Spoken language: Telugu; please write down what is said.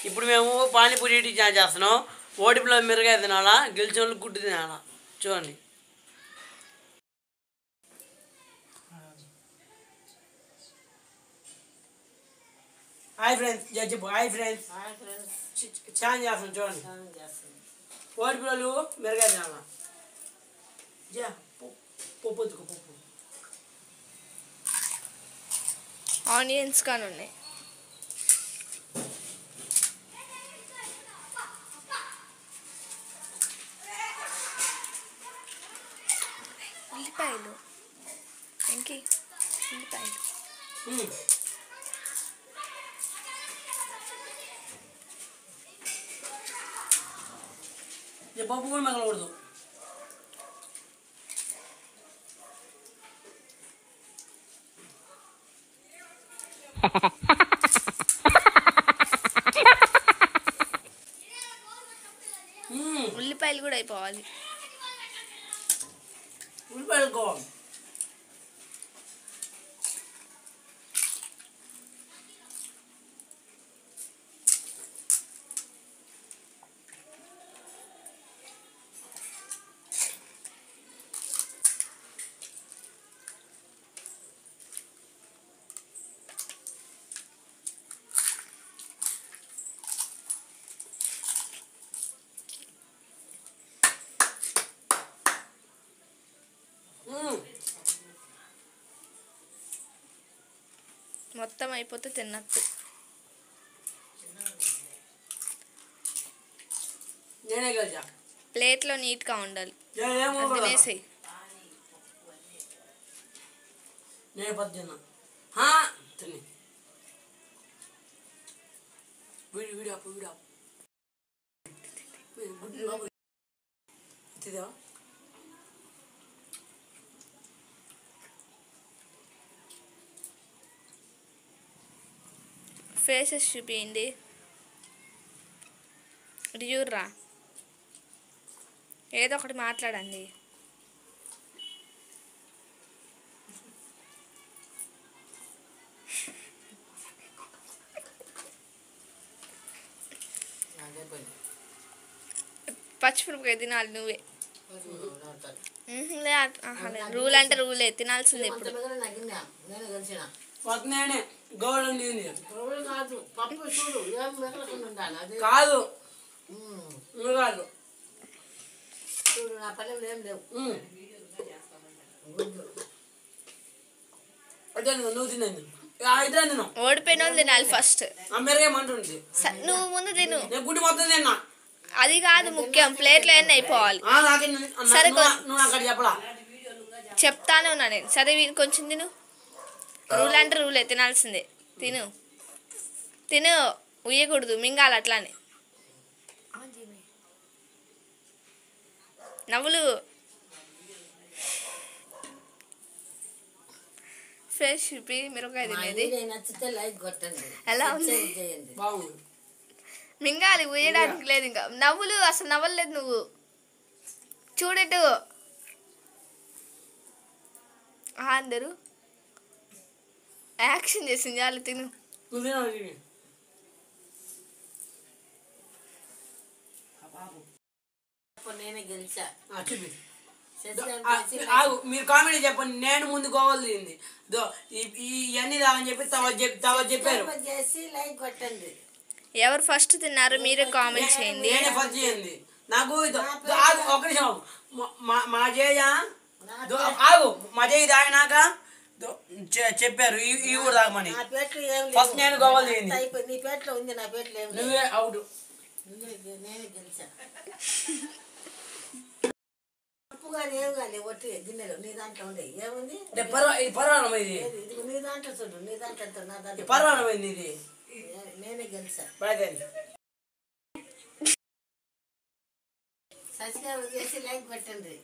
ఇప్పుడు మేము పానీపూరి చేస్తున్నాం. ఓడిపిలో మిరగాయ తినాలా, గెలిచిన వాళ్ళు గుడ్డు తినాలా. చూడండి. హాయ్ ఫ్రెండ్స్, చెప్పు. Hi friends. ఛాలెంజ్ చేస్తున్నాం చూడండి. ఓడిపిల్లలు మిరగాయ తినాలా. పప్పు పప్పు ఆనియన్స్ కానీ ఉన్నాయి. ఉల్లిపాయలు ఇంకే ఉల్లిపాయలు పప్పు కూడా మిగలకూడదు. ఉల్లిపాయలు కూడా అయిపోవాలి. ఉల్లిపాయలు కావాలి. మొత్తం అయిపోతే తిన్నట్టు. ప్లేట్లో నీట్గా ఉండాలి. తినేసి ఫేసెస్ చూపించండి. ఇటు చూడరా, ఏదో ఒకటి మాట్లాడండి. పచ్చిమిరపకాయ తినాలి నువ్వే. రూల్ అంటే రూలే, తినాల్సిందే. ఇప్పుడు కాదు చూడు, నా పల్లెలు ఏం లేవు. ఓడిపోయిన వాళ్ళు తినాలి ఫస్ట్. నువ్వు ముందు తిను. అది కాదు ముఖ్యం, ప్లేట్లో అన్నీ అయిపోవాలి. సరే చెప్తానే ఉన్నా నేను. సరే కొంచెం తిను. రూల్ అంటే రూలే, తినాల్సిందే. తిను తిను, ఉయ్యకూడదు, మింగాలి అట్లానే. నవ్వులు. ఫేస్ చూపి మిరపకాయ తినేది ఎలా ఉంది? మింగాలి, ఉయ్యడానికి లేదు ఇంకా. నవ్వులు, అసలు నవ్వలేదు నువ్వు. చూడటు అందరూ యాక్షన్ చేసింది. చాలు తిను. నేనే గెలిచా. మీరు కామెడీ చెప్పండి. నేను ముందు గోవాలు తింది ఇవన్నీ తాగని చెప్పి చెప్పారు. ఎవరు ఫస్ట్ తిన్నారు మీరే కామెంట్ చేయండి. నేనే ఫస్ట్ చేయండి. నాకు ఒక నిమిషం. మా జయ తాగినాక చెప్పారు ఈ ఊరు తాగమని. ఫస్ట్ నేను గోవాలు తింది. నీ పేట్లో ఉంది, నా పేట్లో ఏమి. నువ్వే అవుట్. నేనే గెలిచా. ఏమి కానీ ఒట్టి గిన్నెలు నీ దాంట్లో ఉండే ఏముంది? పర్వాలేదు. నీ దాంట్లో చూడు, నీ దాంట్లో నా దాంట్లో పర్వాలేదు. ఇది నేనే గెలిచా. సబ్స్క్రైబ్ చేసి లైక్ పెట్టండి.